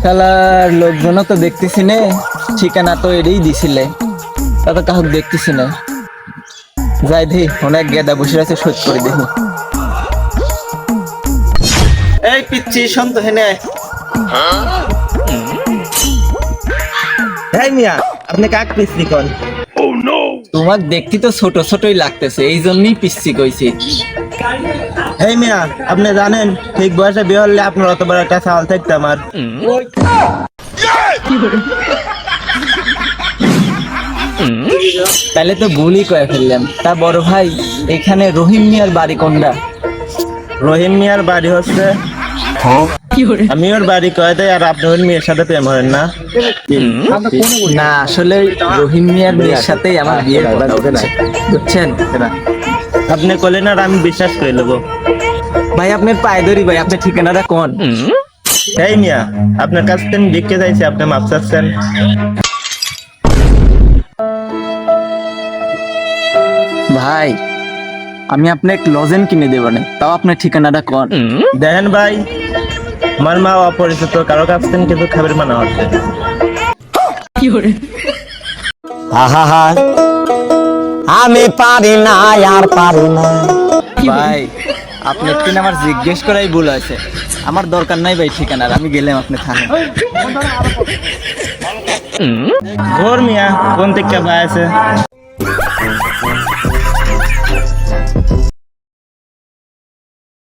শালার লোকজনও তো দেখতেছি নে, ঠিকানা তো এটাই দিছিলে, তা তো কাউকে দেখতেছি না। যাই দেখি, অনেক গেদা বসে আছে, শোধ করে দেখি। এই পিচ্ছি শোন তো হেনে। এই মিয়া, আপনি কাক পিচ্ছি কোন? তোমার দেখতে তো ছোট ছোটই লাগতেছে, এই জন্যই পিচ্ছি কইছি। এই মিয়া, আপনি জানেন ঠিক বয়সে বিয়ে হলে আপনার অত বড় একটা চাল থাকতো আমার। তাহলে তো ভুলই করে ফেললাম। তা বড় ভাই, এখানে রহিম মিয়ার বাড়ি কোনটা? রহিম মিয়ার বাড়ি হচ্ছে, আমি ওর বাড়ি কয়ে দেয় আর আপনি ওর মেয়ের সাথে প্রেম হবেন না? না, আসলে রহিম মিয়ার মেয়ের সাথেই আমার বিয়ের কথা হচ্ছে, বুঝছেন? আপনি করলেন আর আমি বিশ্বাস করে নেবো। ভাই আপনার পায়ে ধরি ভাই, আপনার ঠিকানাটা কোন? এই মিয়া, আপনার কাছ থেকে আমি ভিক্ষে চাইছি, আপনি মাপ চাচ্ছেন? ভাই আমি আপনাকে লজেন কিনে দেবো না, তাও আপনার ঠিকানাটা কোন? দেখেন ভাই, আমার মা অপরিচিত কারো কাছ থেকে কিছু খাবার মানা হচ্ছে। আহা, আমি পারি না আর পারি না। ভাই আপনার কিনা আমার জিজ্ঞেস করাই ভুল হয়েছে, আমার দরকার নাই ভাই ঠিকানার, আমি গেলাম আপনি থাকেন। ঘোর মিয়া, কোন থেকে ভাই আছে?